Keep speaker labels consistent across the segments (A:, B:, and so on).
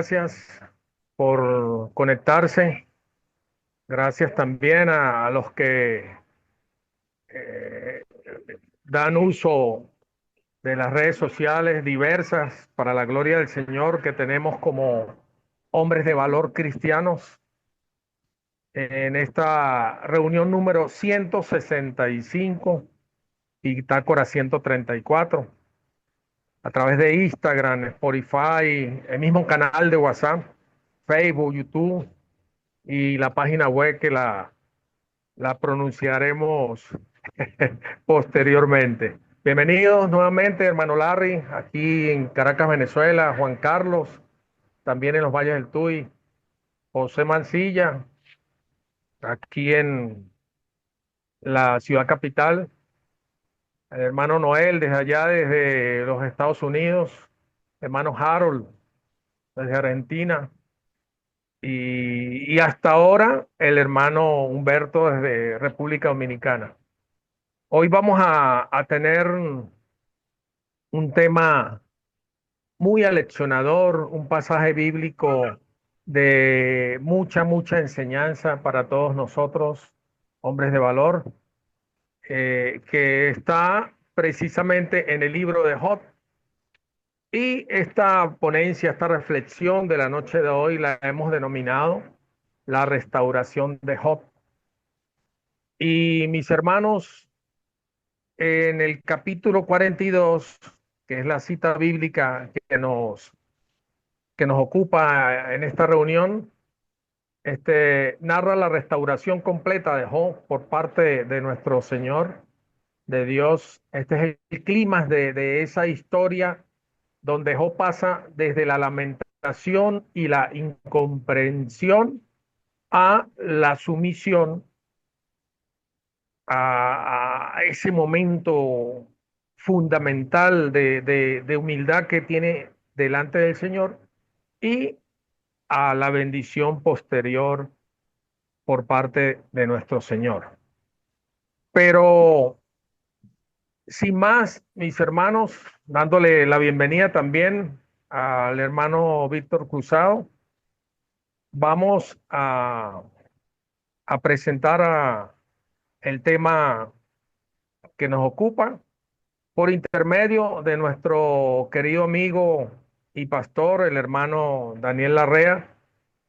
A: gracias por conectarse. Gracias también a los que eh, dan uso de las redes sociales diversas para la gloria del Señor que tenemos como hombres de valor cristianos en esta reunión número 165 y Tácora 134 a través de Instagram, Spotify, el mismo canal de WhatsApp, Facebook, YouTube y la página web que la pronunciaremos posteriormente. Bienvenidos nuevamente, hermano Larry, aquí en Caracas, Venezuela, Juan Carlos, también en los Valles del Tuy, José Mancilla, aquí en la ciudad capital, el hermano Noel desde allá, desde los Estados Unidos, hermano Harold desde Argentina, y hasta ahora el hermano Humberto desde República Dominicana. Hoy vamos a tener un tema muy aleccionador, un pasaje bíblico de mucha enseñanza para todos nosotros, hombres de valor, que está precisamente en el libro de Job. Y esta ponencia, esta reflexión de la noche de hoy la hemos denominado la restauración de Job. Y mis hermanos, en el capítulo 42, que es la cita bíblica que nos ocupa en esta reunión, narra la restauración completa de Job por parte de nuestro Señor, de Dios. Este es el clímax de esa historia donde Job pasa desde la lamentación y la incomprensión a la sumisión, a ese momento fundamental de humildad que tiene delante del Señor y a la bendición posterior por parte de nuestro Señor. Pero sin más, mis hermanos, dándole la bienvenida también al hermano Víctor Cruzado, vamos a presentar el tema que nos ocupa por intermedio de nuestro querido amigo y pastor, el hermano Daniel Larrea,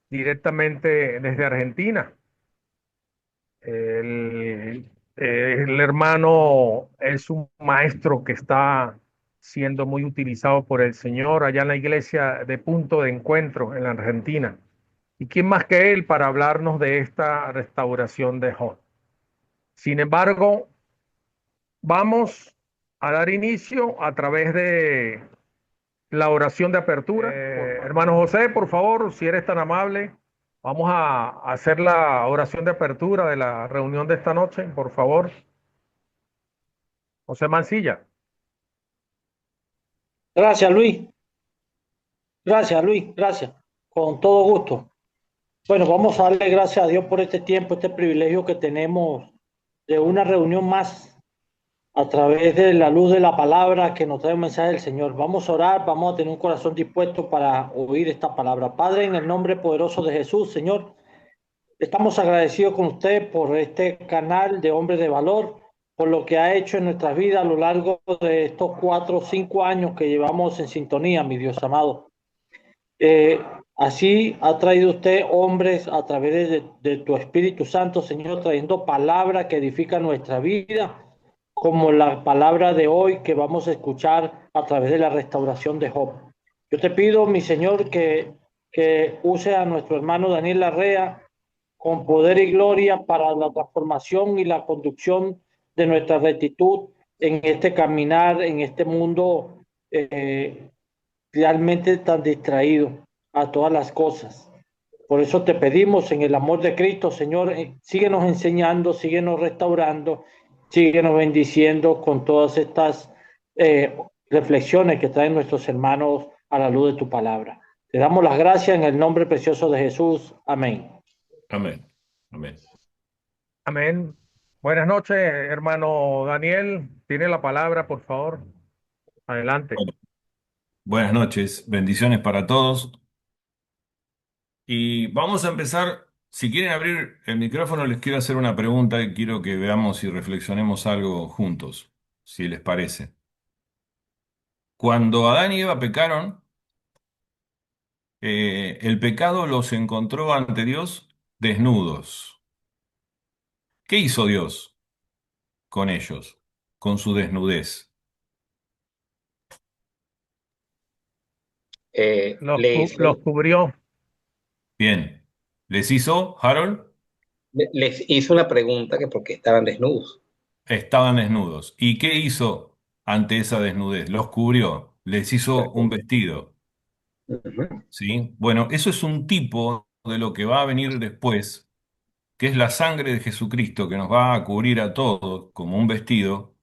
A: directamente desde Argentina. El hermano es un maestro que está siendo muy utilizado por el Señor allá en la iglesia de Punto de Encuentro en la Argentina. ¿Y quién más que él para hablarnos de esta restauración de Job? Sin embargo, vamos a dar inicio a través de la oración de apertura. Hermano José, por favor, si eres tan amable, vamos a hacer la oración de apertura de la reunión de esta noche, por favor. José Mancilla.
B: Gracias, Luis. Gracias, Luis. Gracias. Con todo gusto. Bueno, vamos a darle gracias a Dios por este tiempo, este privilegio que tenemos de una reunión más a través de la luz de la palabra que nos trae un mensaje del Señor. Vamos a orar, vamos a tener un corazón dispuesto para oír esta palabra. Padre, en el nombre poderoso de Jesús, Señor, estamos agradecidos con usted por este canal de Hombres de Valor, por lo que ha hecho en nuestras vidas a lo largo de estos 4 o 5 años que llevamos en sintonía, mi Dios amado. Eh, Así ha traído usted hombres a través de tu Espíritu Santo, Señor, trayendo palabra que edifica nuestra vida, como la palabra de hoy que vamos a escuchar a través de la restauración de Job. Yo te pido, mi Señor, que use a nuestro hermano Daniel Larrea con poder y gloria para la transformación y la conducción de nuestra rectitud en este caminar, en este mundo realmente tan distraído a todas las cosas. Por eso te pedimos en el amor de Cristo, Señor, síguenos enseñando, síguenos restaurando, síguenos bendiciendo con todas estas eh, reflexiones que traen nuestros hermanos a la luz de tu palabra. Te damos las gracias en el nombre precioso de Jesús. Amén.
C: Amén. Amén.
A: Amén. Buenas noches, hermano Daniel. Tiene la palabra, por favor. Adelante.
C: Bueno, buenas noches, bendiciones para todos. Y vamos a empezar. Si quieren abrir el micrófono, les quiero hacer una pregunta y quiero que veamos y reflexionemos algo juntos, si les parece. Cuando Adán y Eva pecaron, el pecado los encontró ante Dios desnudos. ¿Qué hizo Dios con ellos, con su desnudez?
A: Los cubrió.
C: Bien. ¿Les hizo, Harold?
D: les hizo una pregunta que por qué estaban desnudos.
C: Estaban desnudos. ¿Y qué hizo ante esa desnudez? Los cubrió, les hizo un
D: Recuerdo.
C: vestido,
D: Ujú.
C: ¿sí? Bueno, eso es un tipo de lo que va a venir después, que es la sangre de Jesucristo que nos va a cubrir a todos como un vestido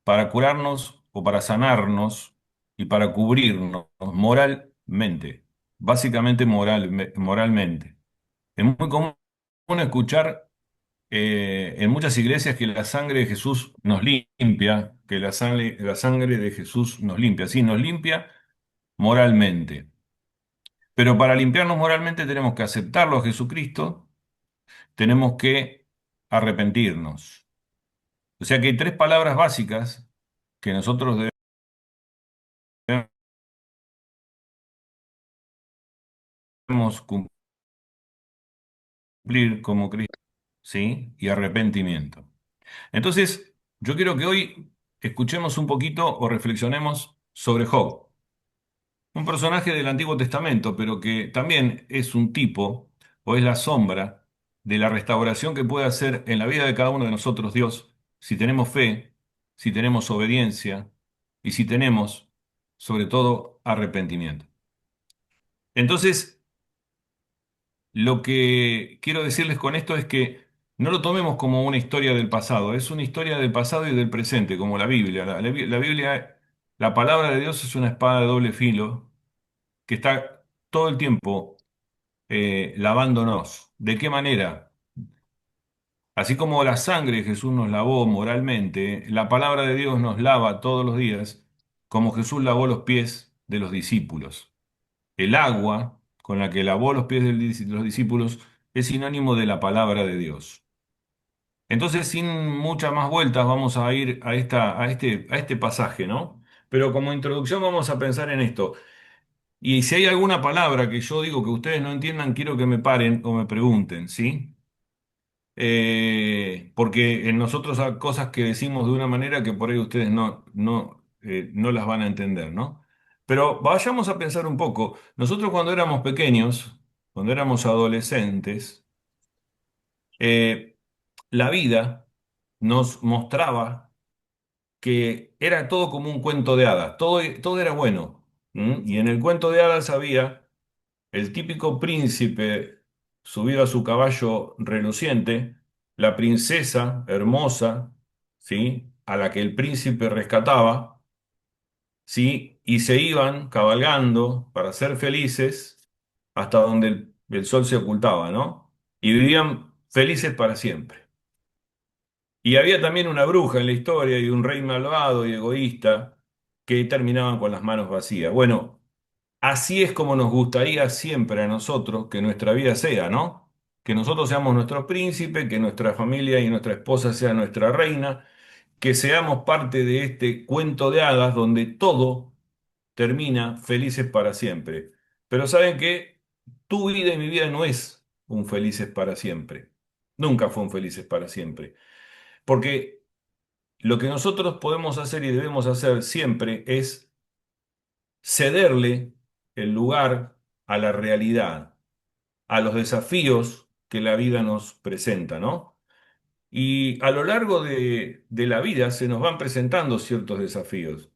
C: para curarnos o para sanarnos y para cubrirnos moralmente, básicamente moralmente. Es muy común escuchar en muchas iglesias que la sangre de Jesús nos limpia, que la sangre de Jesús nos limpia, sí, nos limpia moralmente. Pero para limpiarnos moralmente tenemos que aceptarlo a Jesucristo, tenemos que arrepentirnos. O sea que hay tres palabras básicas que nosotros debemos cumplir como Cristo, ¿sí? Y arrepentimiento. Entonces, yo quiero que hoy escuchemos un poquito o reflexionemos sobre Job. Un personaje del Antiguo Testamento, pero que también es un tipo o es la sombra de la restauración que puede hacer en la vida de cada uno de nosotros Dios, si tenemos fe, si tenemos obediencia y si tenemos, sobre todo, arrepentimiento. Entonces, lo que quiero decirles con esto es que no lo tomemos como una historia del pasado, es una historia del pasado y del presente, como la Biblia. La Biblia, la palabra de Dios es una espada de doble filo que está todo el tiempo lavándonos. ¿De qué manera? Así como la sangre de Jesús nos lavó moralmente, la palabra de Dios nos lava todos los días, como Jesús lavó los pies de los discípulos. El agua con la que lavó los pies de los discípulos es sinónimo de la palabra de Dios. Entonces, sin muchas más vueltas, vamos a ir a este pasaje, ¿no? Pero como introducción vamos a pensar en esto. Y si hay alguna palabra que yo digo que ustedes no entiendan, quiero que me paren o me pregunten, ¿sí? Porque en nosotros hay cosas que decimos de una manera que por ahí ustedes no las van a entender, ¿no? Pero vayamos a pensar un poco. Nosotros cuando éramos pequeños, cuando éramos adolescentes, eh, la vida nos mostraba que era todo como un cuento de hadas, todo era bueno. ¿M? Y en el cuento de hadas había el típico príncipe subido a su caballo reluciente, la princesa hermosa, ¿sí? A la que el príncipe rescataba, ¿sí? Y se iban cabalgando para ser felices hasta donde el sol se ocultaba, ¿no? Y vivían felices para siempre. Y había también una bruja en la historia y un rey malvado y egoísta que terminaban con las manos vacías. Bueno, así es como nos gustaría siempre a nosotros que nuestra vida sea, ¿no? Que nosotros seamos nuestro príncipe, que nuestra familia y nuestra esposa sea nuestra reina, que seamos parte de este cuento de hadas donde todo termina felices para siempre. Pero saben que tu vida y mi vida no es un felices para siempre. Nunca fue un felices para siempre. Porque lo que nosotros podemos hacer y debemos hacer siempre es cederle el lugar a la realidad, a los desafíos que la vida nos presenta, ¿no? Y a lo largo de la vida se nos van presentando ciertos desafíos.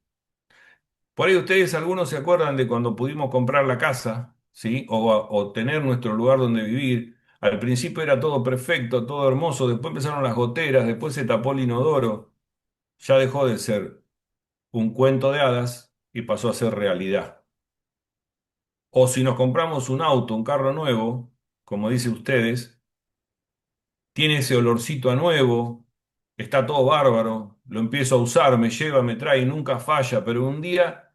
C: Por ahí ustedes algunos se acuerdan de cuando pudimos comprar la casa, ¿sí? O tener nuestro lugar donde vivir. Al principio era todo perfecto, todo hermoso, después empezaron las goteras, después se tapó el inodoro, ya dejó de ser un cuento de hadas y pasó a ser realidad. O si nos compramos un auto, un carro nuevo, como dice ustedes, tiene ese olorcito a nuevo, está todo bárbaro, lo empiezo a usar, me lleva, me trae, nunca falla, pero un día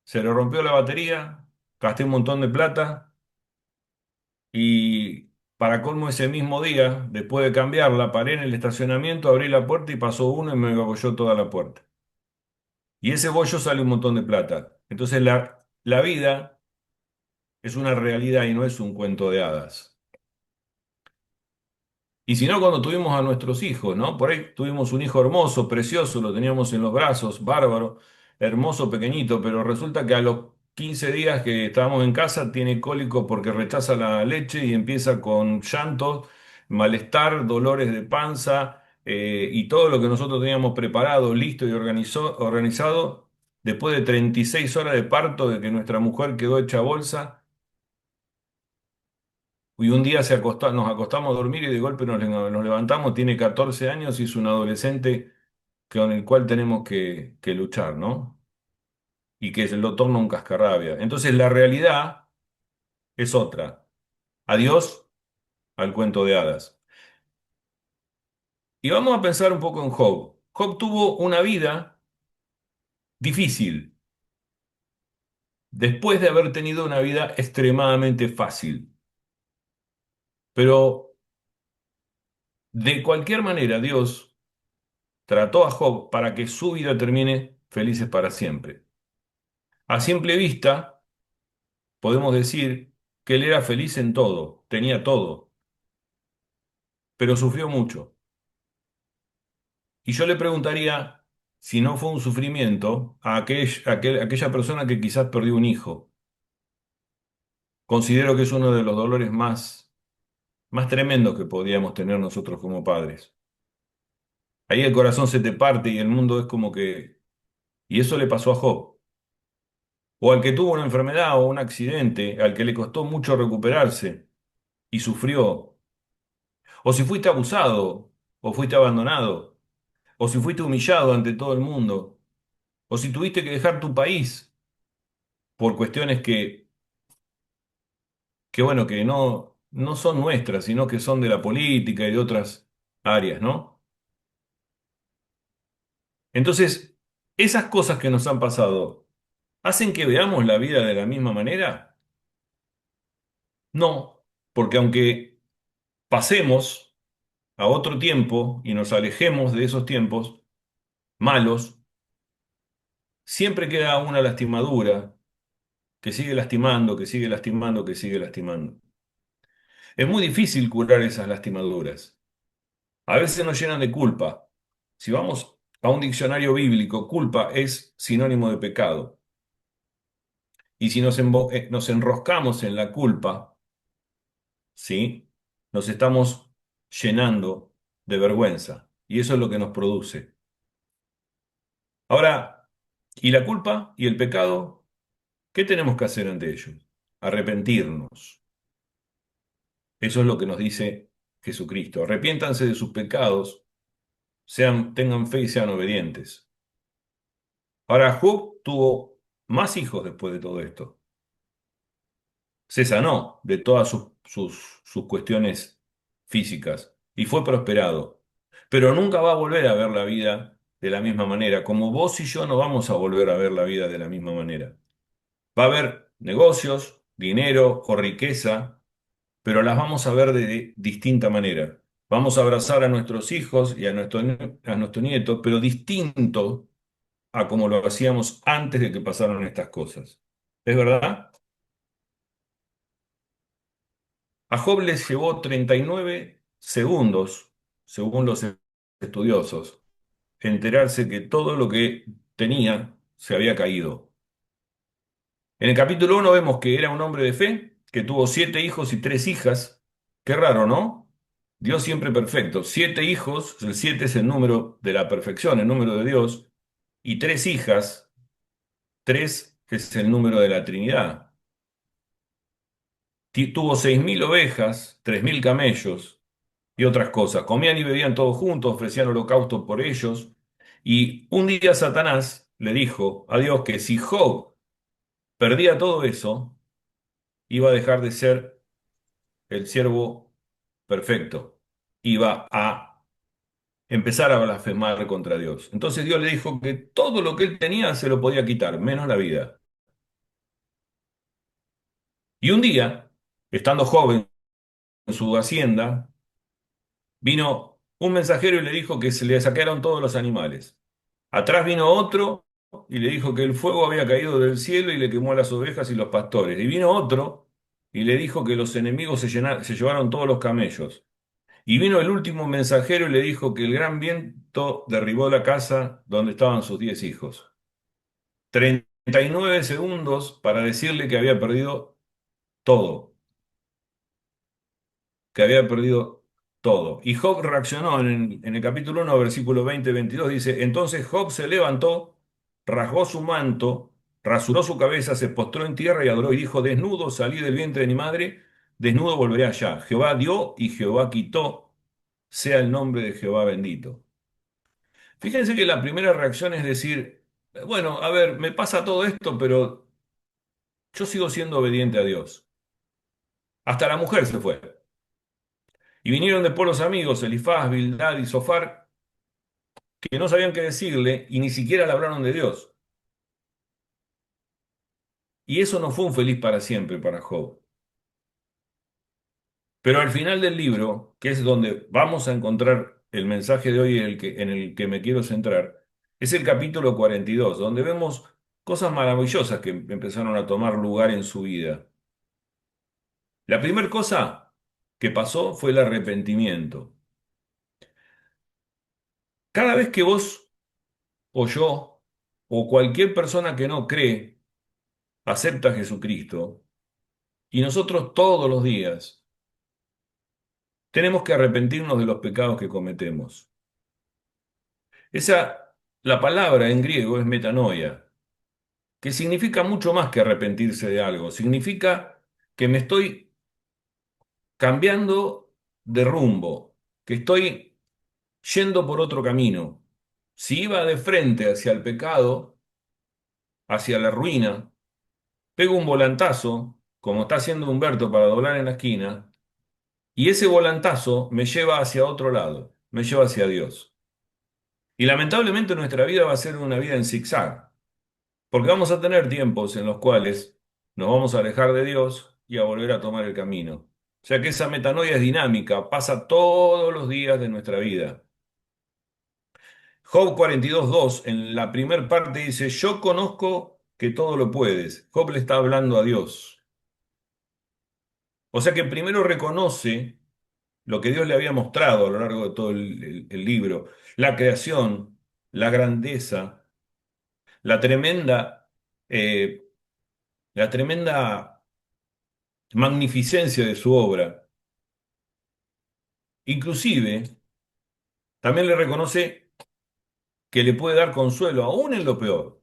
C: se le rompió la batería, gasté un montón de plata y para colmo ese mismo día, después de cambiarla, paré en el estacionamiento, abrí la puerta y pasó uno y me abolló toda la puerta. Y ese bollo sale un montón de plata. Entonces la vida es una realidad y no es un cuento de hadas. Y si no, cuando tuvimos a nuestros hijos, ¿no? Por ahí tuvimos un hijo hermoso, precioso, lo teníamos en los brazos, bárbaro, hermoso, pequeñito, pero resulta que a los 15 días que estábamos en casa tiene cólico porque rechaza la leche y empieza con llantos, malestar, dolores de panza, y todo lo que nosotros teníamos preparado, listo y organizado, después de 36 horas de parto, de que nuestra mujer quedó hecha bolsa. Y un día nos acostamos a dormir y de golpe nos levantamos, tiene 14 años y es un adolescente con el cual tenemos que luchar, ¿no? Y que se lo torna un cascarrabia. Entonces la realidad es otra. Adiós al cuento de hadas. Y vamos a pensar un poco en Job. Job tuvo una vida difícil después de haber tenido una vida extremadamente fácil. Pero de cualquier manera, Dios trató a Job para que su vida termine felices para siempre. A simple vista, podemos decir que él era feliz en todo, tenía todo, pero sufrió mucho. Y yo le preguntaría si no fue un sufrimiento a aquella persona que quizás perdió un hijo. Considero que es uno de los dolores más tremendos que podíamos tener nosotros como padres. Ahí el corazón se te parte y el mundo es como que... Y eso le pasó a Job. O al que tuvo una enfermedad o un accidente, al que le costó mucho recuperarse y sufrió. O si fuiste abusado, o fuiste abandonado, o si fuiste humillado ante todo el mundo, o si tuviste que dejar tu país por cuestiones que bueno, que no son nuestras, sino que son de la política y de otras áreas, ¿no? Entonces, esas cosas que nos han pasado, ¿hacen que veamos la vida de la misma manera? No, porque aunque pasemos a otro tiempo y nos alejemos de esos tiempos malos, siempre queda una lastimadura que sigue lastimando, que sigue lastimando, que sigue lastimando. Es muy difícil curar esas lastimaduras. A veces nos llenan de culpa. Si vamos a un diccionario bíblico, culpa es sinónimo de pecado. Y si nos enroscamos en la culpa, ¿sí? Nos estamos llenando de vergüenza. Y eso es lo que nos produce. Ahora, ¿y la culpa y el pecado? ¿Qué tenemos que hacer ante ellos? Arrepentirnos. Eso es lo que nos dice Jesucristo. Arrepiéntanse de sus pecados, tengan fe y sean obedientes. Ahora, Job tuvo más hijos después de todo esto. Se sanó de todas sus cuestiones físicas y fue prosperado. Pero nunca va a volver a ver la vida de la misma manera, como vos y yo no vamos a volver a ver la vida de la misma manera. Va a haber negocios, dinero o riqueza, pero las vamos a ver de distinta manera. Vamos a abrazar a nuestros hijos y a nuestro nieto, pero distinto a como lo hacíamos antes de que pasaran estas cosas. ¿Es verdad? A Job les llevó 39 segundos, según los estudiosos, enterarse que todo lo que tenía se había caído. En el capítulo 1 vemos que era un hombre de fe, que tuvo 7 hijos y 3 hijas. Qué raro, ¿no? Dios siempre perfecto. 7 hijos, el 7 es el número de la perfección, el número de Dios, y 3 hijas, 3 es el número de la Trinidad. Tuvo 6.000 ovejas, 3.000 camellos y otras cosas. Comían y bebían todos juntos, ofrecían holocausto por ellos. Y un día Satanás le dijo a Dios que si Job perdía todo eso, iba a dejar de ser el siervo perfecto. Iba a empezar a blasfemar contra Dios. Entonces Dios le dijo que todo lo que él tenía se lo podía quitar, menos la vida. Y un día, estando joven, en su hacienda, vino un mensajero y le dijo que se le sacaron todos los animales. Atrás vino otro y le dijo que el fuego había caído del cielo y le quemó a las ovejas y los pastores. Y vino otro y le dijo que los enemigos se llevaron todos los camellos. Y vino el último mensajero y le dijo que el gran viento derribó la casa donde estaban sus 10 hijos. 39 segundos para decirle que había perdido todo, que había perdido todo. Y Job reaccionó en el capítulo 1, versículo 20-22, dice, entonces Job se levantó, rasgó su manto, rasuró su cabeza, se postró en tierra y adoró y dijo, desnudo salí del vientre de mi madre, desnudo volveré allá. Jehová dio y Jehová quitó, sea el nombre de Jehová bendito. Fíjense que la primera reacción es decir, bueno, a ver, me pasa todo esto, pero yo sigo siendo obediente a Dios. Hasta la mujer se fue. Y vinieron después los amigos, Elifaz, Bildad y Sofar, que no sabían qué decirle y ni siquiera le hablaron de Dios. Y eso no fue un feliz para siempre para Job. Pero al final del libro, que es donde vamos a encontrar el mensaje de hoy en el que me quiero centrar, es el capítulo 42, donde vemos cosas maravillosas que empezaron a tomar lugar en su vida. La primera cosa que pasó fue el arrepentimiento. Cada vez que vos o yo o cualquier persona que no cree acepta a Jesucristo, y nosotros todos los días tenemos que arrepentirnos de los pecados que cometemos. La palabra en griego es metanoia, que significa mucho más que arrepentirse de algo. Significa que me estoy cambiando de rumbo, que estoy yendo por otro camino. Si iba de frente hacia el pecado, hacia la ruina, pego un volantazo, como está haciendo Humberto para doblar en la esquina, y ese volantazo me lleva hacia otro lado, me lleva hacia Dios. Y lamentablemente nuestra vida va a ser una vida en zigzag, porque vamos a tener tiempos en los cuales nos vamos a alejar de Dios y a volver a tomar el camino. O sea que esa metanoia es dinámica, pasa todos los días de nuestra vida. Job 42:2, en la primera parte dice, yo conozco que todo lo puedes. Job le está hablando a Dios. O sea que primero reconoce lo que Dios le había mostrado a lo largo de todo el libro, la creación, la grandeza, la tremenda, eh, la tremenda magnificencia de su obra. Inclusive, también le reconoce que le puede dar consuelo aún en lo peor.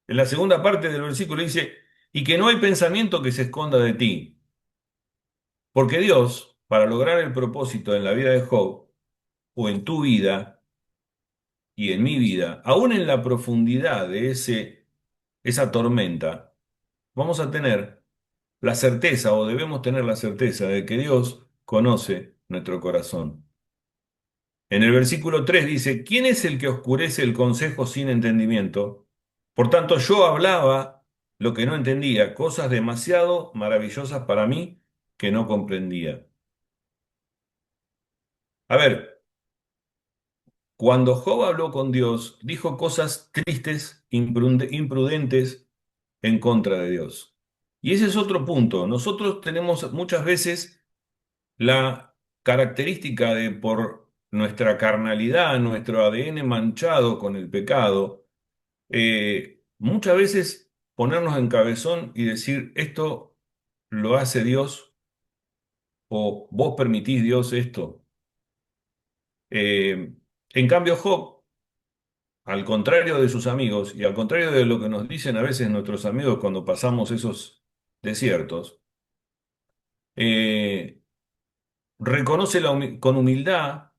C: En la segunda parte del versículo dice, y que no hay pensamiento que se esconda de ti. Porque Dios, para lograr el propósito en la vida de Job, o en tu vida y en mi vida, aún en la profundidad de esa tormenta, vamos a tener la certeza, o debemos tener la certeza, de que Dios conoce nuestro corazón. En el versículo 3 dice, ¿quién es el que oscurece el consejo sin entendimiento? Por tanto, yo hablaba lo que no entendía, cosas demasiado maravillosas para mí que no comprendía. A ver, cuando Job habló con Dios, dijo cosas tristes, imprudentes en contra de Dios. Y ese es otro punto. Nosotros tenemos muchas veces la característica de por nuestra carnalidad, nuestro ADN manchado con el pecado, muchas veces ponernos en cabezón y decir, esto lo hace Dios o vos permitís Dios esto. En cambio, Job, al contrario de sus amigos y al contrario de lo que nos dicen a veces nuestros amigos cuando pasamos esos desiertos, eh, reconoce con humildad,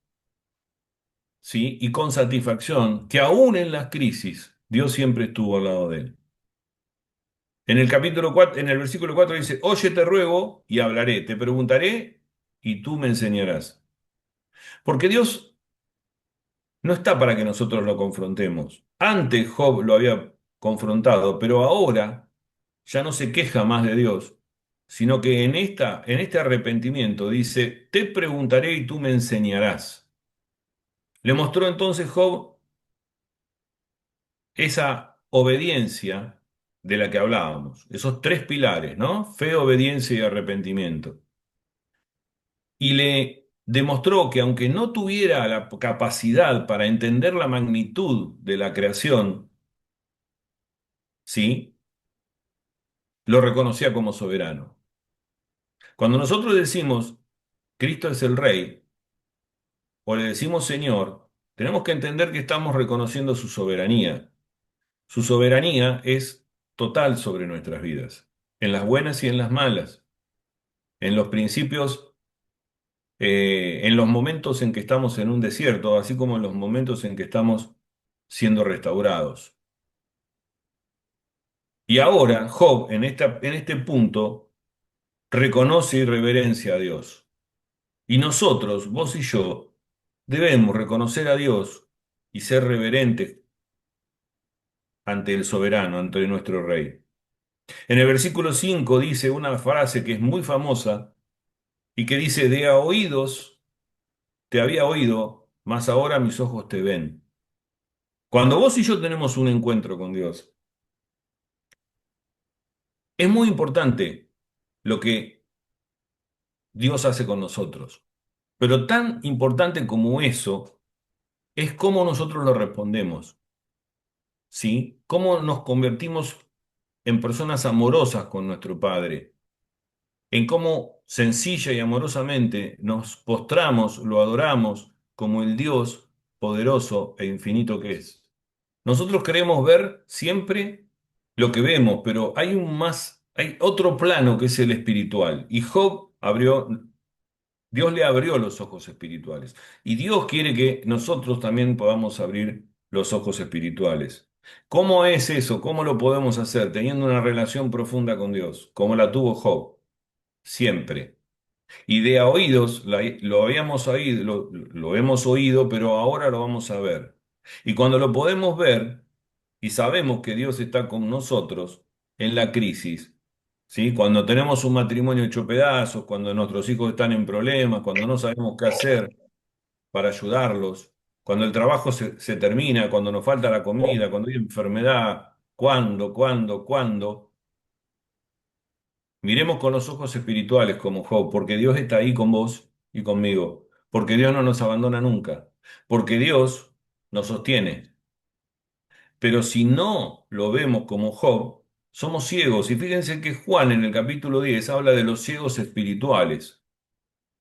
C: ¿sí? Y con satisfacción que aún en las crisis Dios siempre estuvo al lado de él. En el capítulo 4, en el versículo 4 dice, oye, te ruego y hablaré, te preguntaré y tú me enseñarás. Porque Dios no está para que nosotros lo confrontemos. Antes Job lo había confrontado, pero ahora ya no se queja más de Dios, sino que en este arrepentimiento dice, te preguntaré y tú me enseñarás. Le mostró entonces Job esa obediencia de la que hablábamos, esos tres pilares, ¿no? Fe, obediencia y arrepentimiento. Y le demostró que aunque no tuviera la capacidad para entender la magnitud de la creación, ¿sí? Lo reconocía como soberano. Cuando nosotros decimos Cristo es el Rey o le decimos Señor, tenemos que entender que estamos reconociendo su soberanía. Su soberanía es total sobre nuestras vidas, en las buenas y en las malas, en los principios, en los momentos en que estamos en un desierto, así como en los momentos en que estamos siendo restaurados. Y ahora Job, en este punto, reconoce y reverencia a Dios. Y nosotros, vos y yo, debemos reconocer a Dios y ser reverentes ante el soberano, ante nuestro Rey. En el versículo 5 dice una frase que es muy famosa y que dice, de a oídos te había oído, mas ahora mis ojos te ven. Cuando vos y yo tenemos un encuentro con Dios, es muy importante lo que Dios hace con nosotros. Pero tan importante como eso es cómo nosotros lo respondemos, ¿sí? Cómo nos convertimos en personas amorosas con nuestro Padre, en cómo sencilla y amorosamente nos postramos, lo adoramos como el Dios poderoso e infinito que es. Nosotros queremos ver siempre lo que vemos, pero hay otro plano que es el espiritual. Y Dios le abrió los ojos espirituales. Y Dios quiere que nosotros también podamos abrir los ojos espirituales. ¿Cómo es eso? ¿Cómo lo podemos hacer? Teniendo una relación profunda con Dios, como la tuvo Job, siempre. Y de a oídos lo habíamos oído, lo hemos oído, pero ahora lo vamos a ver. Y cuando lo podemos ver y sabemos que Dios está con nosotros en la crisis, ¿sí? Cuando tenemos un matrimonio hecho pedazos, cuando nuestros hijos están en problemas, cuando no sabemos qué hacer para ayudarlos, cuando el trabajo se termina, cuando nos falta la comida, cuando hay enfermedad, cuándo. Miremos con los ojos espirituales como Job, porque Dios está ahí con vos y conmigo, porque Dios no nos abandona nunca, porque Dios nos sostiene. Pero si no lo vemos como Job, somos ciegos. Y fíjense que Juan en el capítulo 10 habla de los ciegos espirituales,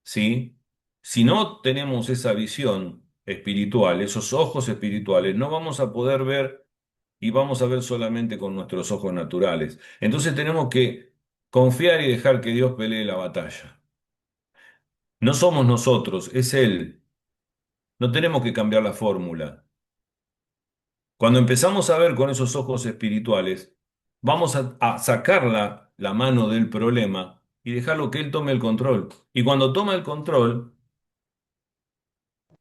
C: ¿sí? Si no tenemos esa visión espiritual, esos ojos espirituales, no vamos a poder ver y vamos a ver solamente con nuestros ojos naturales. Entonces tenemos que confiar y dejar que Dios pelee la batalla. No somos nosotros, es Él. No tenemos que cambiar la fórmula. Cuando empezamos a ver con esos ojos espirituales, vamos a sacar la mano del problema y dejarlo que Él tome el control. Y cuando toma el control,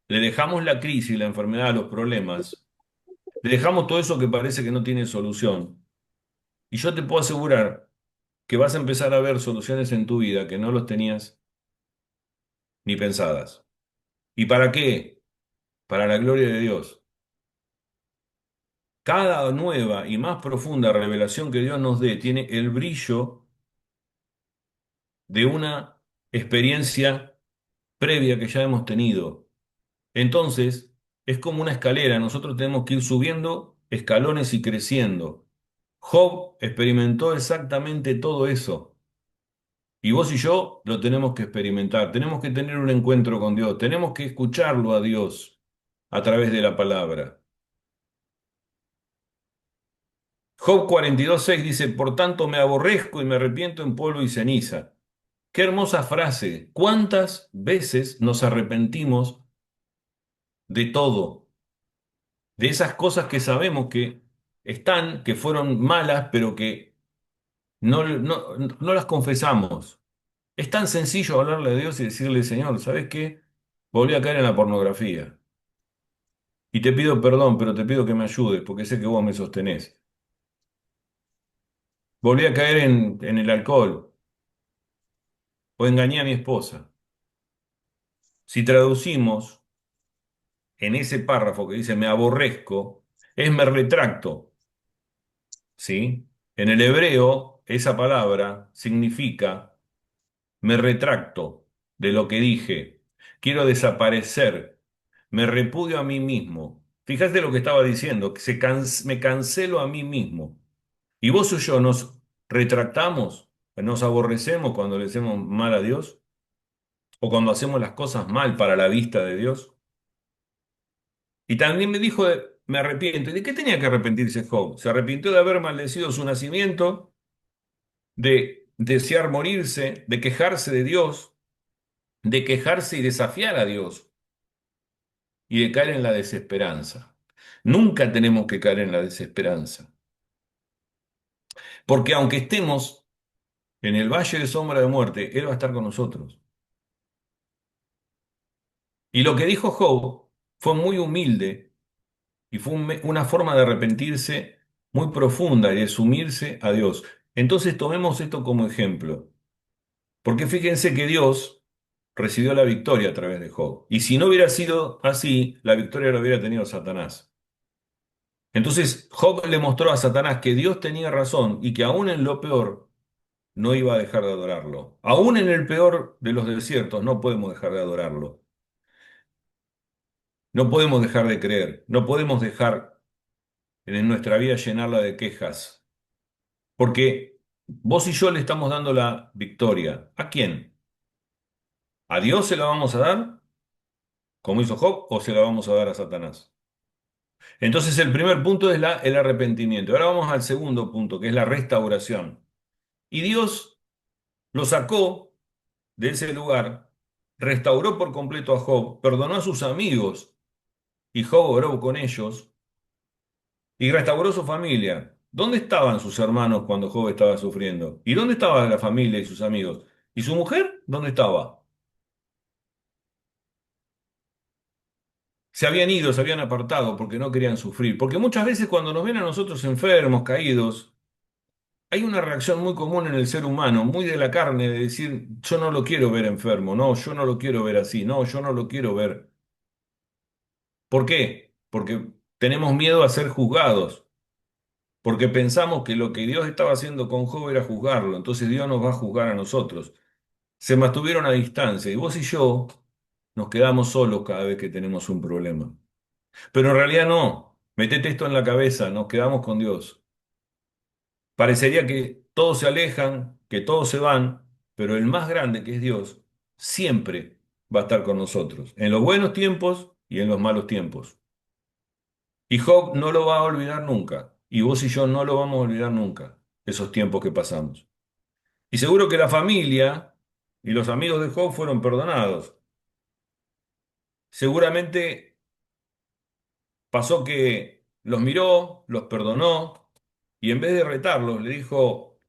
C: le dejamos la crisis, la enfermedad, los problemas, le dejamos todo eso que parece que no tiene solución. Y yo te puedo asegurar que vas a empezar a ver soluciones en tu vida que no los tenías ni pensadas. ¿Y para qué? Para la gloria de Dios. Cada nueva y más profunda revelación que Dios nos dé tiene el brillo de una experiencia previa que ya hemos tenido. Entonces, es como una escalera, nosotros tenemos que ir subiendo escalones y creciendo. Job experimentó exactamente todo eso. Y vos y yo lo tenemos que experimentar, tenemos que tener un encuentro con Dios, tenemos que escucharlo a Dios a través de la palabra. Job 42:6 dice, por tanto me aborrezco y me arrepiento en polvo y ceniza. Qué hermosa frase. ¿Cuántas veces nos arrepentimos de todo? De esas cosas que sabemos que están, que fueron malas, pero que no las confesamos. Es tan sencillo hablarle a Dios y decirle, Señor, ¿sabes qué? Volví a caer en la pornografía. Y te pido perdón, pero te pido que me ayudes, porque sé que vos me sostenés. Volví a caer en el alcohol. o engañé a mi esposa. Si traducimos en ese párrafo que dice me aborrezco, es me retracto, ¿sí? En el hebreo, esa palabra significa me retracto de lo que dije, quiero desaparecer, me repudio a mí mismo. Fíjate lo que estaba diciendo, que me cancelo a mí mismo. Y vos y yo nos retractamos, nos aborrecemos cuando le hacemos mal a Dios o cuando hacemos las cosas mal para la vista de Dios. Y también me dijo, me arrepiento. ¿Y de qué tenía que arrepentirse Job? Se arrepintió de haber maldecido su nacimiento, de desear morirse, de quejarse de Dios, de quejarse y desafiar a Dios y de caer en la desesperanza. Nunca tenemos que caer en la desesperanza, porque aunque estemos en el valle de sombra de muerte, Él va a estar con nosotros. Y lo que dijo Job fue muy humilde y fue una forma de arrepentirse muy profunda y de sumirse a Dios. Entonces tomemos esto como ejemplo, porque fíjense que Dios recibió la victoria a través de Job. Y si no hubiera sido así, la victoria la hubiera tenido Satanás. Entonces Job le mostró a Satanás que Dios tenía razón y que aún en lo peor no iba a dejar de adorarlo. Aún en el peor de los desiertos no podemos dejar de adorarlo. No podemos dejar de creer. No podemos dejar en nuestra vida llenarla de quejas. Porque vos y yo le estamos dando la victoria. ¿A quién? ¿A Dios se la vamos a dar, como hizo Job, o se la vamos a dar a Satanás? Entonces el primer punto es el arrepentimiento. Ahora vamos al segundo punto, que es la restauración. Y Dios lo sacó de ese lugar, restauró por completo a Job, perdonó a sus amigos, y Job oró con ellos, y restauró su familia. ¿Dónde estaban sus hermanos cuando Job estaba sufriendo? ¿Y dónde estaba la familia y sus amigos? ¿Y su mujer? ¿Dónde estaba? Se habían ido, se habían apartado porque no querían sufrir. Porque muchas veces cuando nos ven a nosotros enfermos, caídos, hay una reacción muy común en el ser humano, muy de la carne, de decir, yo no lo quiero ver enfermo, no, yo no lo quiero ver así, no, yo no lo quiero ver. ¿Por qué? Porque tenemos miedo a ser juzgados, porque pensamos que lo que Dios estaba haciendo con Job era juzgarlo, entonces Dios nos va a juzgar a nosotros. Se mantuvieron a distancia y vos y yo nos quedamos solos cada vez que tenemos un problema. Pero en realidad no, metete esto en la cabeza, nos quedamos con Dios. Parecería que todos se alejan, que todos se van, pero el más grande, que es Dios, siempre va a estar con nosotros, en los buenos tiempos y en los malos tiempos. Y Job no lo va a olvidar nunca, y vos y yo no lo vamos a olvidar nunca, esos tiempos que pasamos. Y seguro que la familia y los amigos de Job fueron perdonados. Seguramente pasó que los miró, los perdonó, y en vez de retarlos, le dijo,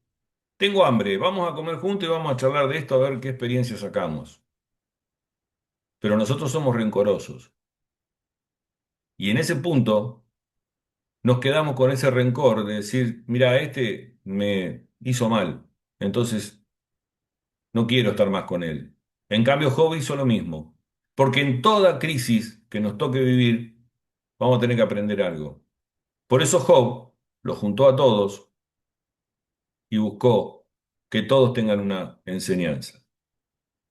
C: tengo hambre, vamos a comer juntos y vamos a charlar de esto a ver qué experiencia sacamos. Pero nosotros somos rencorosos. Y en ese punto nos quedamos con ese rencor de decir, mira, este me hizo mal, entonces no quiero estar más con él. En cambio, Job hizo lo mismo. Porque en toda crisis que nos toque vivir, vamos a tener que aprender algo. Por eso Job los juntó a todos y buscó que todos tengan una enseñanza.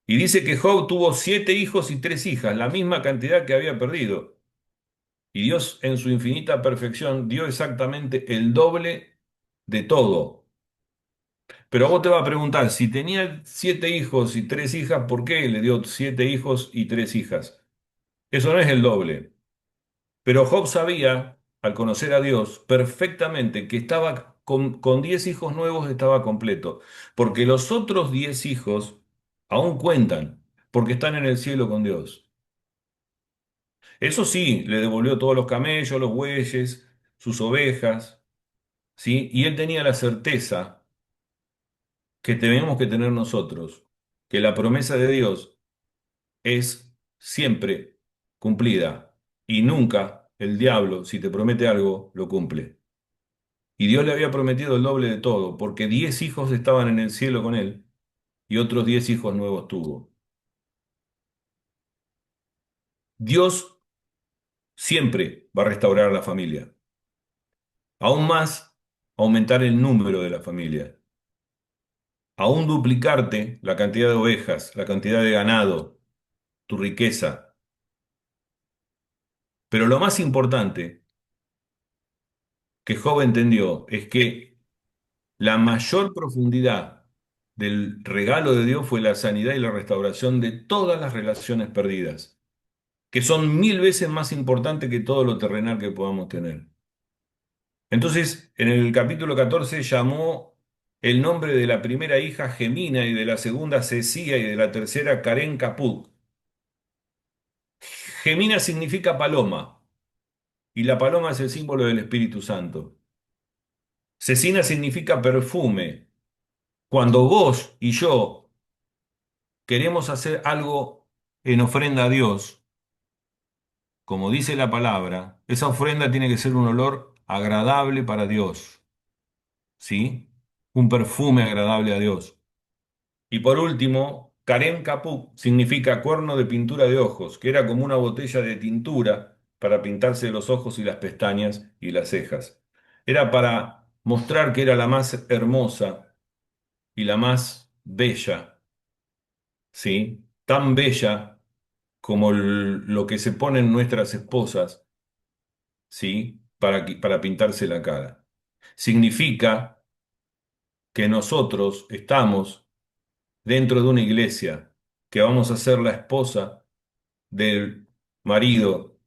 C: Y dice que Job tuvo 7 hijos y 3 hijas, la misma cantidad que había perdido. Y Dios en su infinita perfección dio exactamente el doble de todo. Pero vos te vas a preguntar, si tenía 7 hijos y 3 hijas, ¿por qué le dio 7 hijos y 3 hijas? Eso no es el doble. Pero Job sabía, al conocer a Dios, perfectamente que estaba con 10 hijos nuevos estaba completo. Porque los otros 10 hijos aún cuentan, porque están en el cielo con Dios. Eso sí, le devolvió todos los camellos, los bueyes, sus ovejas, ¿sí? Y él tenía la certeza que tenemos que tener nosotros, que la promesa de Dios es siempre cumplida y nunca el diablo, si te promete algo, lo cumple. Y Dios le había prometido el doble de todo, porque 10 hijos estaban en el cielo con él y otros 10 hijos nuevos tuvo. Dios siempre va a restaurar la familia. Aún más, aumentar el número de la familia. Aún duplicarte la cantidad de ovejas, la cantidad de ganado, tu riqueza. Pero lo más importante que Job entendió es que la mayor profundidad del regalo de Dios fue la sanidad y la restauración de todas las relaciones perdidas, que son 1000 veces más importantes que todo lo terrenal que podamos tener. Entonces, en el capítulo 14 llamó el nombre de la primera hija Gemina y de la segunda Cecía y de la tercera Karen Caput. Gemina significa paloma y la paloma es el símbolo del Espíritu Santo. Cecina significa perfume. Cuando vos y yo queremos hacer algo en ofrenda a Dios, como dice la palabra, esa ofrenda tiene que ser un olor agradable para Dios, ¿sí? Un perfume agradable a Dios. Y por último, Karen Capuk significa cuerno de pintura de ojos, que era como una botella de tintura para pintarse los ojos y las pestañas y las cejas. Era para mostrar que era la más hermosa y la más bella, ¿sí? Tan bella como lo que se ponen nuestras esposas, ¿sí? Para pintarse la cara. Significa que nosotros estamos dentro de una iglesia, que vamos a ser la esposa del marido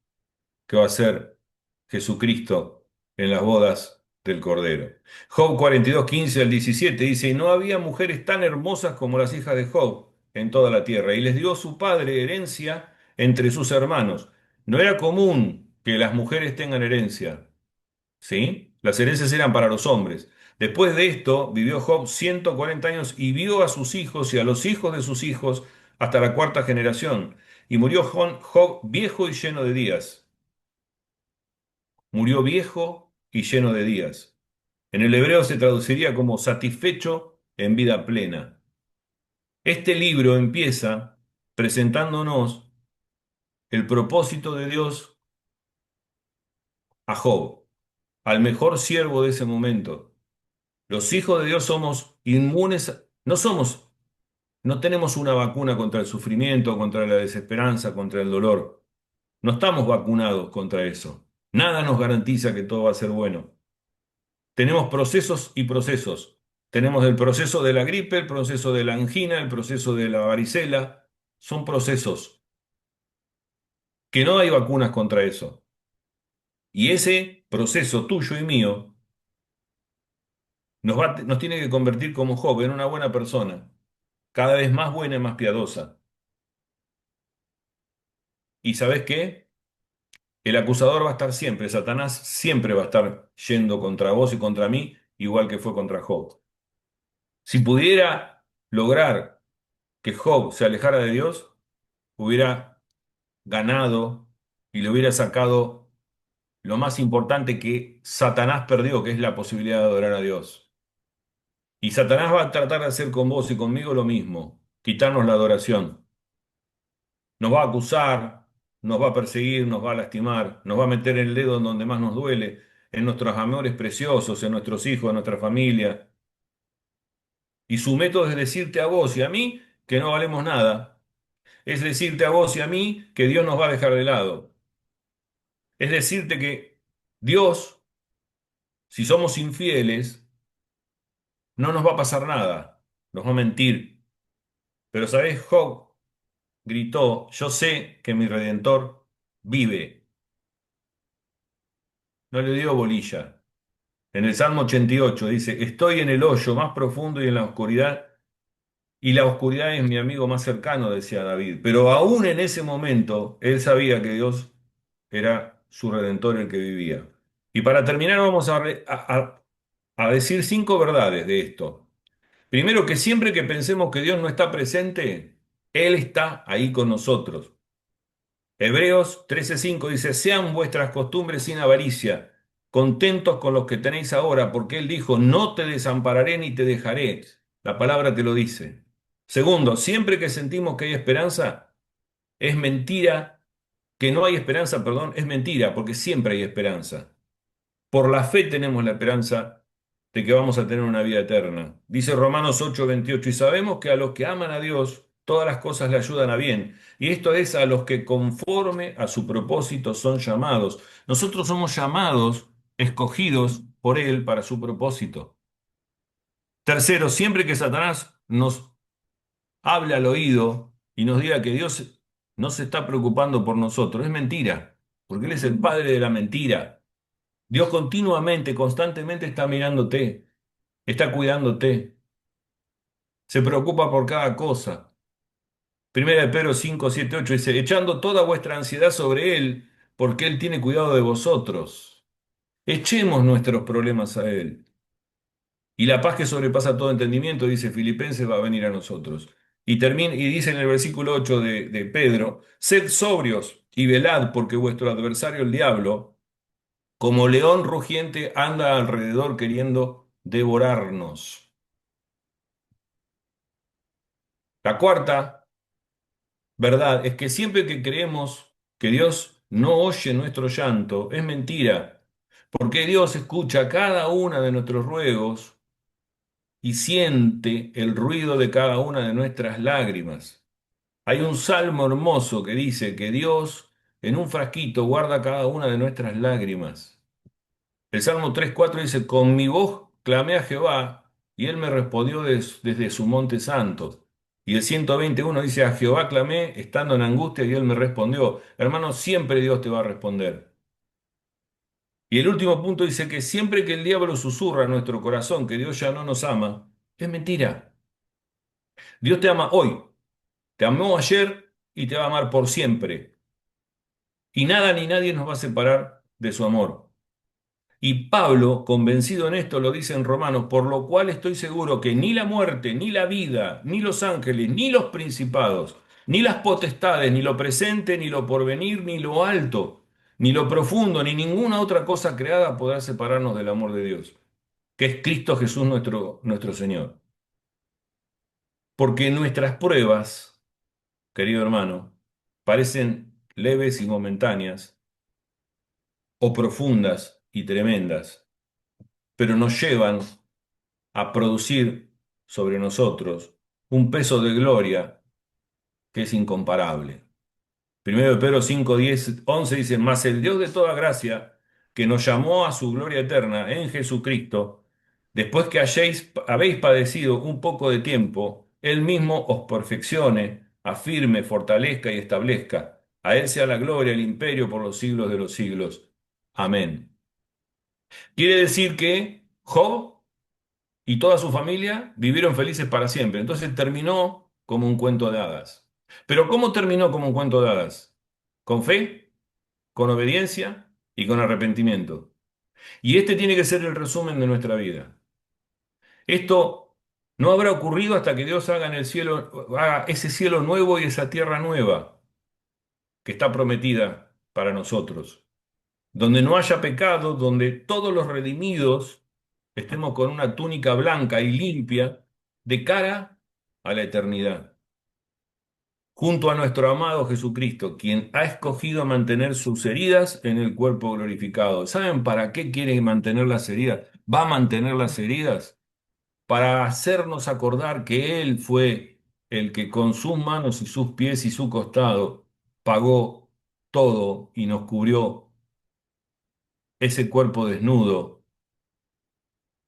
C: que va a ser Jesucristo en las bodas del Cordero. Job 42:15 al 17 dice, y no había mujeres tan hermosas como las hijas de Job en toda la tierra, y les dio su padre herencia entre sus hermanos. No era común que las mujeres tengan herencia, ¿sí? Las herencias eran para los hombres. Después de esto, vivió Job 140 años y vio a sus hijos y a los hijos de sus hijos hasta la cuarta generación. Y murió Job viejo y lleno de días. Murió viejo y lleno de días. En el hebreo se traduciría como satisfecho en vida plena. Este libro empieza presentándonos el propósito de Dios a Job, al mejor siervo de ese momento. Los hijos de Dios somos inmunes, no tenemos una vacuna contra el sufrimiento, contra la desesperanza, contra el dolor. No estamos vacunados contra eso. Nada nos garantiza que todo va a ser bueno. Tenemos procesos y procesos. Tenemos el proceso de la gripe, el proceso de la angina, el proceso de la varicela. Son procesos que no hay vacunas contra eso. Y ese proceso tuyo y mío nos tiene que convertir como Job en una buena persona, cada vez más buena y más piadosa. ¿Y sabes qué? El acusador va a estar siempre, Satanás siempre va a estar yendo contra vos y contra mí, igual que fue contra Job. Si pudiera lograr que Job se alejara de Dios, hubiera ganado y le hubiera sacado lo más importante que Satanás perdió, que es la posibilidad de adorar a Dios. Y Satanás va a tratar de hacer con vos y conmigo lo mismo, quitarnos la adoración. Nos va a acusar, nos va a perseguir, nos va a lastimar, nos va a meter el dedo en donde más nos duele, en nuestros amores preciosos, en nuestros hijos, en nuestra familia. Y su método es decirte a vos y a mí que no valemos nada. Es decirte a vos y a mí que Dios nos va a dejar de lado. Es decirte que Dios, si somos infieles, no nos va a pasar nada. Nos va a mentir. Pero ¿sabés? Job gritó, yo sé que mi Redentor vive. No le dio bolilla. En el Salmo 88 dice, estoy en el hoyo más profundo y en la oscuridad, y la oscuridad es mi amigo más cercano, decía David. Pero aún en ese momento, él sabía que Dios era su redentor el que vivía. Y para terminar, vamos a decir 5 verdades de esto. Primero, que siempre que pensemos que Dios no está presente, Él está ahí con nosotros. Hebreos 13:5 dice, sean vuestras costumbres sin avaricia, contentos con los que tenéis ahora, porque Él dijo, no te desampararé ni te dejaré. La palabra te lo dice. Segundo, siempre que sentimos que hay esperanza, es mentira, que no hay esperanza, perdón, es mentira, porque siempre hay esperanza. Por la fe tenemos la esperanza de que vamos a tener una vida eterna. Dice Romanos 8:28, y sabemos que a los que aman a Dios, todas las cosas le ayudan a bien. Y esto es a los que conforme a su propósito son llamados. Nosotros somos llamados, escogidos por Él para su propósito. Tercero, siempre que Satanás nos hable al oído y nos diga que Dios no se está preocupando por nosotros, es mentira, porque Él es el padre de la mentira. Dios continuamente, constantemente está mirándote, está cuidándote, se preocupa por cada cosa. Primera de Pedro 5:7, 8 dice, echando toda vuestra ansiedad sobre Él, porque Él tiene cuidado de vosotros. Echemos nuestros problemas a Él. Y la paz que sobrepasa todo entendimiento, dice Filipenses, va a venir a nosotros. Y dice en el versículo 8 de Pedro, sed sobrios y velad, porque vuestro adversario el diablo, como león rugiente, anda alrededor queriendo devorarnos. La cuarta verdad es que siempre que creemos que Dios no oye nuestro llanto, es mentira, porque Dios escucha cada una de nuestros ruegos y siente el ruido de cada una de nuestras lágrimas. Hay un salmo hermoso que dice que Dios en un frasquito guarda cada una de nuestras lágrimas. El Salmo 3:4 dice, con mi voz clamé a Jehová y él me respondió desde su monte santo. Y el 121 dice, a Jehová clamé estando en angustia y él me respondió. Hermano, siempre Dios te va a responder. Y el último punto dice que siempre que el diablo susurra a nuestro corazón que Dios ya no nos ama, es mentira. Dios te ama hoy, te amó ayer y te va a amar por siempre. Y nada ni nadie nos va a separar de su amor. Y Pablo, convencido en esto, lo dice en Romanos, por lo cual estoy seguro que ni la muerte, ni la vida, ni los ángeles, ni los principados, ni las potestades, ni lo presente, ni lo porvenir, ni lo alto, ni lo profundo, ni ninguna otra cosa creada podrá separarnos del amor de Dios, que es Cristo Jesús nuestro Señor. Porque nuestras pruebas, querido hermano, parecen leves y momentáneas, o profundas y tremendas, pero nos llevan a producir sobre nosotros un peso de gloria que es incomparable. Primero de Pedro 5, 10, 11 dice, mas el Dios de toda gracia, que nos llamó a su gloria eterna en Jesucristo, después que habéis padecido un poco de tiempo, Él mismo os perfeccione, afirme, fortalezca y establezca. A Él sea la gloria, el imperio por los siglos de los siglos. Amén. Quiere decir que Job y toda su familia vivieron felices para siempre. Entonces terminó como un cuento de hadas. Pero ¿cómo terminó como un cuento de hadas? Con fe, con obediencia y con arrepentimiento. Y este tiene que ser el resumen de nuestra vida. Esto no habrá ocurrido hasta que Dios haga en el cielo, haga ese cielo nuevo y esa tierra nueva que está prometida para nosotros, donde no haya pecado, donde todos los redimidos estemos con una túnica blanca y limpia de cara a la eternidad, junto a nuestro amado Jesucristo, quien ha escogido mantener sus heridas en el cuerpo glorificado. ¿Saben para qué quiere mantener las heridas? Va a mantener las heridas para hacernos acordar que Él fue el que con sus manos y sus pies y su costado pagó todo y nos cubrió ese cuerpo desnudo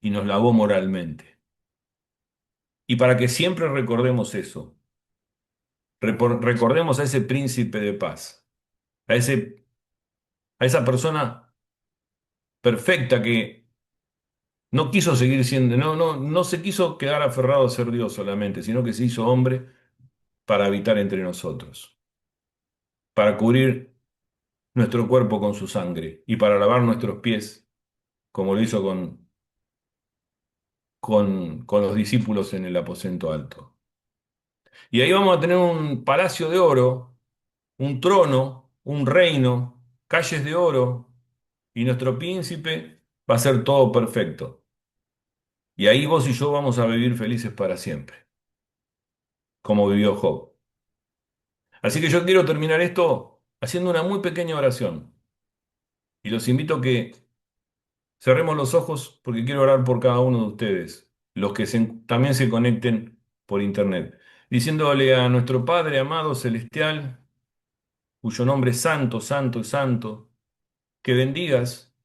C: y nos lavó moralmente. Y para que siempre recordemos eso, recordemos a ese príncipe de paz, a a esa persona perfecta que no quiso seguir siendo, no se quiso quedar aferrado a ser Dios solamente, sino que se hizo hombre para habitar entre nosotros, para cubrir nuestro cuerpo con su sangre y para lavar nuestros pies, como lo hizo con los discípulos en el aposento alto. Y ahí vamos a tener un palacio de oro, un trono, un reino, calles de oro, y nuestro príncipe va a ser todo perfecto. Y ahí vos y yo vamos a vivir felices para siempre. como vivió Job. Así que yo quiero terminar esto haciendo una muy pequeña oración. Y los invito a que cerremos los ojos porque quiero orar por cada uno de ustedes, los que también se conecten por internet, diciéndole a nuestro Padre amado celestial, cuyo nombre es santo, santo y santo, que bendigas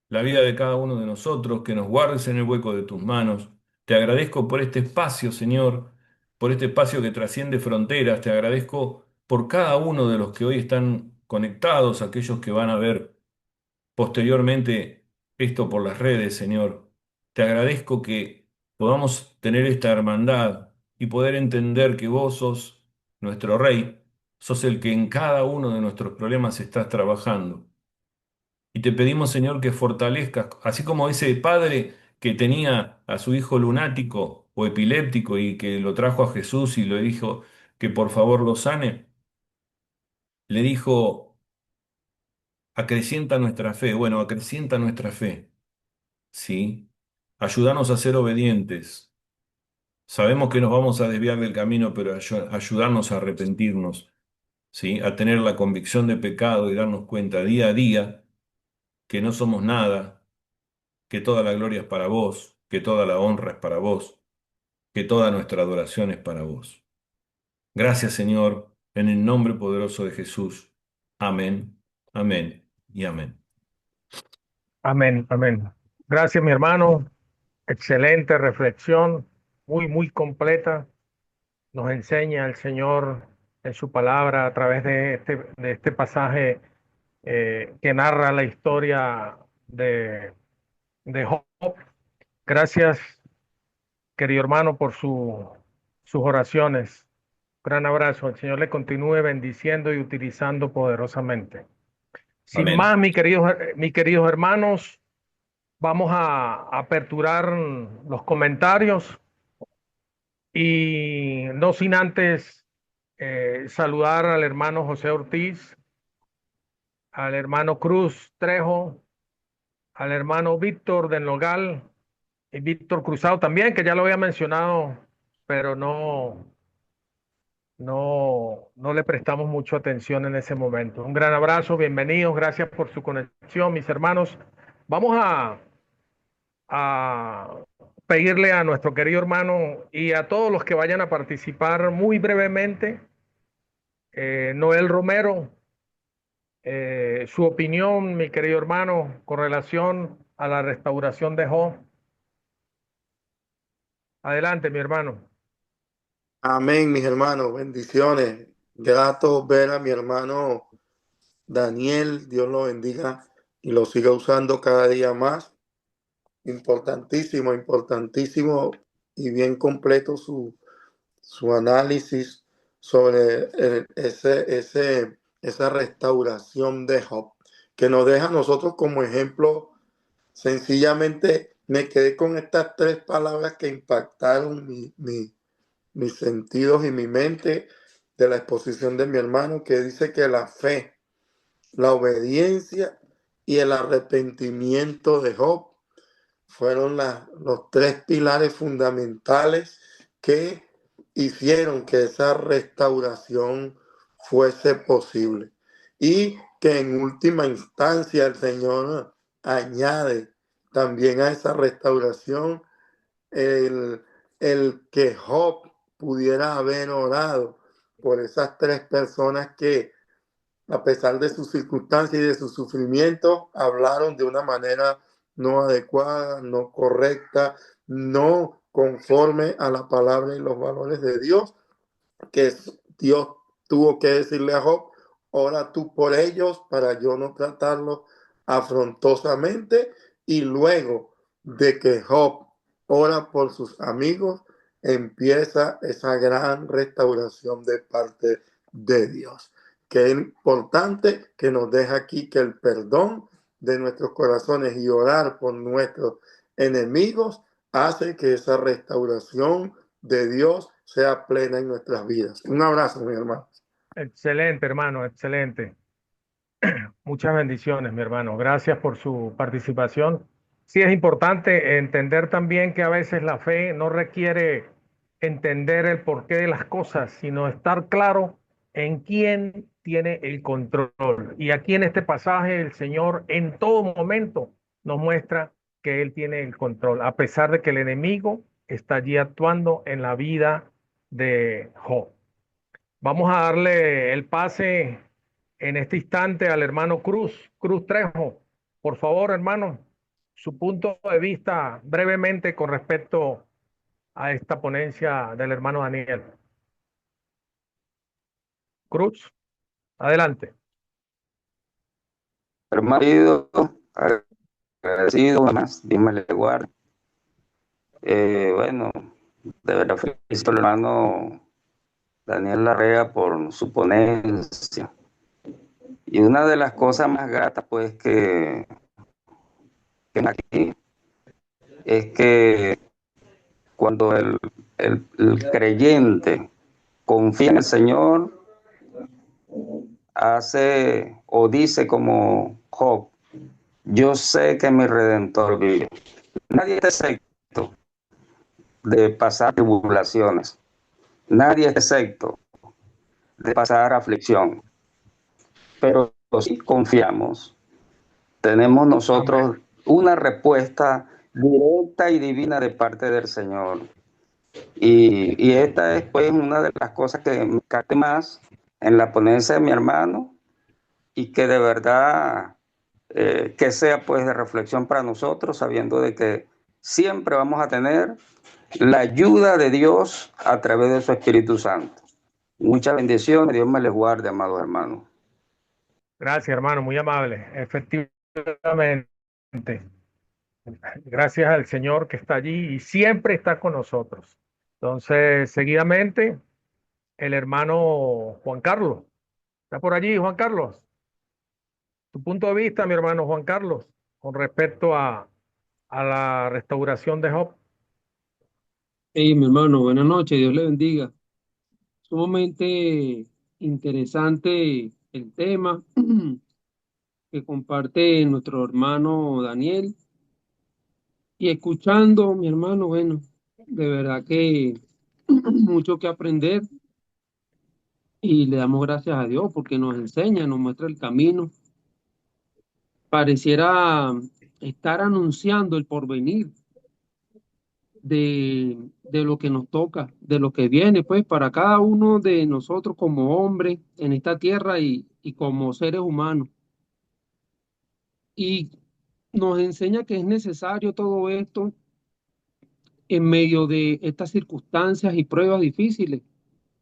C: la vida de cada uno de nosotros, que nos guardes en el hueco de tus manos. Te agradezco por este espacio, Señor, por este espacio que trasciende fronteras. Te agradezco por cada uno de los que hoy están conectados, aquellos que van a ver posteriormente esto por las redes, Señor. Te agradezco que podamos tener esta hermandad y poder entender que vos sos nuestro Rey, sos el que en cada uno de nuestros problemas estás trabajando. Y te pedimos, Señor, que fortalezcas, así como ese padre que tenía a su hijo lunático o epiléptico y que lo trajo a Jesús y le dijo que por favor lo sane, le dijo, acrecienta nuestra fe. Bueno, acrecienta nuestra fe, ¿sí? Ayúdanos a ser obedientes. Sabemos que nos vamos a desviar del camino, pero ayudarnos a arrepentirnos, ¿sí? A tener la convicción de pecado y darnos cuenta día a día que no somos nada, que toda la gloria es para vos, que toda la honra es para vos, que toda nuestra adoración es para vos. Gracias, Señor, en el nombre poderoso de Jesús. Amén, amén y amén.
A: Amén, amén. Gracias, mi hermano. Excelente reflexión, muy, muy completa. Nos enseña el Señor en su palabra a través de este pasaje que narra la historia de Job. Gracias, querido hermano, por sus oraciones. Gran abrazo. El Señor le continúe bendiciendo y utilizando poderosamente. Sin más,
C: Amén.
A: mis queridos hermanos, vamos a aperturar los comentarios y no sin antes saludar al hermano José Ortiz, al hermano Cruz Trejo, al hermano Víctor del Nogal y Víctor Cruzado también, que ya lo había mencionado, pero no le prestamos mucha atención en ese momento. Un gran abrazo, bienvenidos, gracias por su conexión, mis hermanos. Vamos a pedirle a nuestro querido hermano y a todos los que vayan a participar muy brevemente, Noel Romero, su opinión, mi querido hermano, con relación a la restauración de Job. Adelante, mi hermano.
E: Amén, mis hermanos, bendiciones. Grato ver a mi hermano Daniel, Dios lo bendiga y lo siga usando cada día más. Importantísimo, importantísimo y bien completo su análisis sobre esa restauración de Job, que nos deja a nosotros como ejemplo. Sencillamente me quedé con estas tres palabras que impactaron mis sentidos y mi mente de la exposición de mi hermano, que dice que la fe, la obediencia y el arrepentimiento de Job fueron los tres pilares fundamentales que hicieron que esa restauración fuese posible. Y que en última instancia el Señor añade también a esa restauración el, el que Job pudiera haber orado por esas tres personas que, a pesar de sus circunstancias y de su sufrimiento, hablaron de una manera no adecuada, no correcta, no conforme a la palabra y los valores de Dios, que Dios tuvo que decirle a Job, ora tú por ellos para yo no tratarlos afrontosamente. Y luego de que Job ora por sus amigos, empieza esa gran restauración de parte de Dios. Que es importante que nos deja aquí que el perdón de nuestros corazones y orar por nuestros enemigos hace que esa restauración de Dios sea plena en nuestras vidas. Un abrazo, mi hermano.
A: Excelente, hermano, excelente. Muchas bendiciones, mi hermano. Gracias por su participación. Sí, es importante entender también que a veces la fe no requiere entender el porqué de las cosas, sino estar claro en quién tiene el control. Y aquí en este pasaje el Señor en todo momento nos muestra que Él tiene el control, a pesar de que el enemigo está allí actuando en la vida de Job. Vamos a darle el pase en este instante al hermano Cruz Trejo. Por favor, hermano, su punto de vista brevemente con respecto a esta ponencia del hermano Daniel. Cruz, adelante.
F: Hermano, agradecido, más, Dios me le guarde. Bueno, de verdad felicito al hermano Daniel Larrea por su ponencia. Y una de las cosas más gratas, pues, que aquí es que cuando el creyente confía en el Señor, hace o dice como Job: yo sé que mi Redentor vive. Nadie está exento de pasar tribulaciones. Nadie está exento de pasar aflicción. Pero si confiamos, tenemos nosotros una respuesta directa y divina de parte del Señor. Y esta es pues una de las cosas que me encanta más en la ponencia de mi hermano, y que de verdad que sea pues de reflexión para nosotros, sabiendo de que siempre vamos a tener la ayuda de Dios a través de su Espíritu Santo. Muchas bendiciones, Dios me les guarde, amados hermanos.
A: Gracias, hermano, muy amable. Efectivamente, gracias al Señor que está allí y siempre está con nosotros. Entonces, seguidamente, el hermano Juan Carlos. ¿Está por allí, Juan Carlos? Tu punto de vista, mi hermano Juan Carlos, con respecto a la restauración de Job.
G: Hey, mi hermano, buenas noches, Dios le bendiga. Sumamente interesante el tema que comparte nuestro hermano Daniel. Y escuchando, mi hermano, bueno, de verdad que mucho que aprender, y le damos gracias a Dios porque nos enseña, nos muestra el camino. Pareciera estar anunciando el porvenir de lo que nos toca, de lo que viene, pues, para cada uno de nosotros como hombres en esta tierra y como seres humanos. Y nos enseña que es necesario todo esto en medio de estas circunstancias y pruebas difíciles.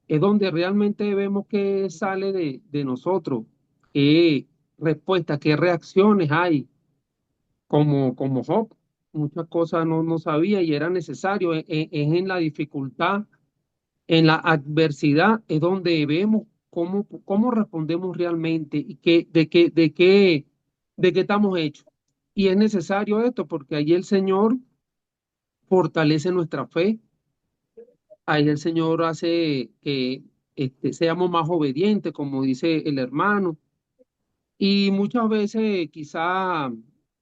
G: Es donde realmente vemos que sale de nosotros, qué respuestas, qué reacciones hay, como Job. Muchas cosas no sabía y era necesario. Es en la dificultad, en la adversidad, es donde vemos cómo respondemos realmente y de qué estamos hechos. Y es necesario esto porque allí el Señor fortalece nuestra fe, ahí el Señor hace que seamos más obedientes, como dice el hermano. Y muchas veces quizá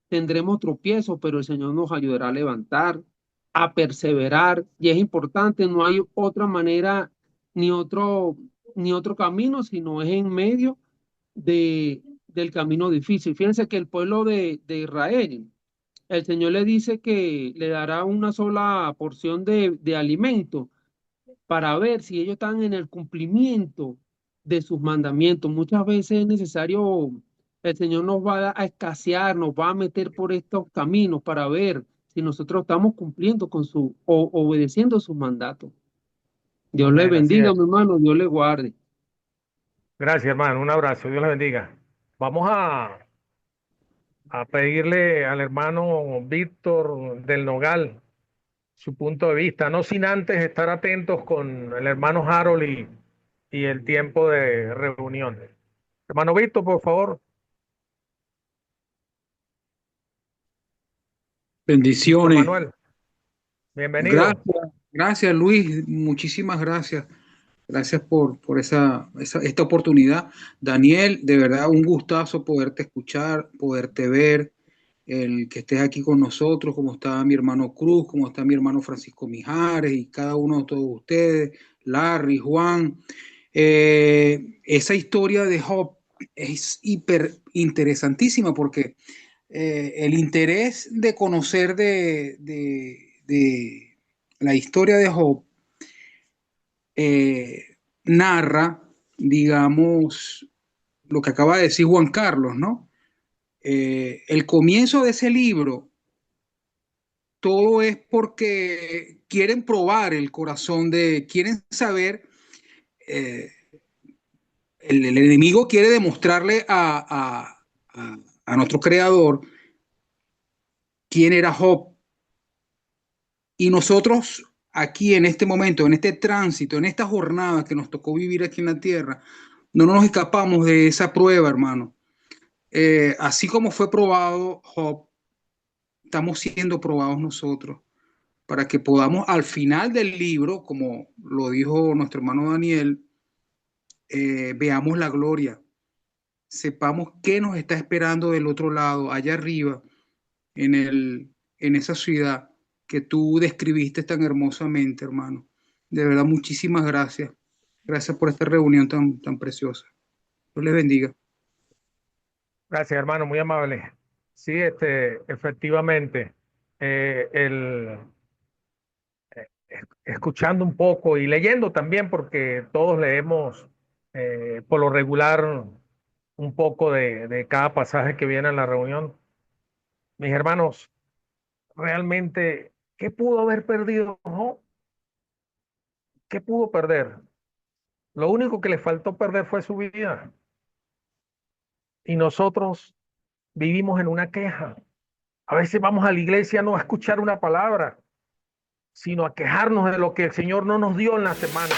G: tendremos tropiezos, pero el Señor nos ayudará a levantar, a perseverar. Y es importante, no hay otra manera ni otro camino, sino es en medio del camino difícil. Fíjense que el pueblo de Israel, el Señor le dice que le dará una sola porción de alimento para ver si ellos están en el cumplimiento de sus mandamientos. Muchas veces es necesario, el Señor nos va a escasear, nos va a meter por estos caminos para ver si nosotros estamos cumpliendo con obedeciendo sus mandatos. Dios le
A: Amén, así
G: bendiga,
A: es.
G: mi hermano, Dios le guarde.
A: Gracias, hermano. Un abrazo. Dios le bendiga. Vamos a pedirle al hermano Víctor del Nogal su punto de vista, no sin antes estar atentos con el hermano Harold y el tiempo de reunión. Hermano Víctor, por favor. Víctor
H: Bendiciones.
A: Manuel, bienvenido.
H: Gracias, gracias Luis, muchísimas gracias. Gracias por esta oportunidad. Daniel, de verdad un gustazo poderte escuchar, poderte ver. el que estés aquí con nosotros, como está mi hermano Cruz, como está mi hermano Francisco Mijares y cada uno de todos ustedes, Larry, Juan. Esa historia de Job es hiper interesantísima porque el interés de conocer de la historia de Job narra, digamos, lo que acaba de decir Juan Carlos, ¿no? El comienzo de ese libro, todo es porque quieren probar el corazón quieren saber, eh, el enemigo quiere demostrarle a nuestro creador quién era Job. Y nosotros aquí en este momento, en este tránsito, en esta jornada que nos tocó vivir aquí en la tierra, no nos escapamos de esa prueba, hermano. Así como fue probado Job, estamos siendo probados nosotros para que podamos al final del libro, como lo dijo nuestro hermano Daniel, veamos la gloria, sepamos qué nos está esperando del otro lado, allá arriba, en esa ciudad que tú describiste tan hermosamente, hermano. De verdad, muchísimas gracias. Gracias por esta reunión tan preciosa. Dios les bendiga.
A: Gracias, hermano, muy amable. Sí, efectivamente, escuchando un poco y leyendo también, porque todos leemos por lo regular un poco de cada pasaje que viene en la reunión. Mis hermanos, realmente, ¿qué pudo haber perdido? ¿No? ¿Qué pudo perder? Lo único que le faltó perder fue su vida. Y nosotros vivimos en una queja. A veces vamos a la iglesia no a escuchar una palabra, sino a quejarnos de lo que el Señor no nos dio en la semana.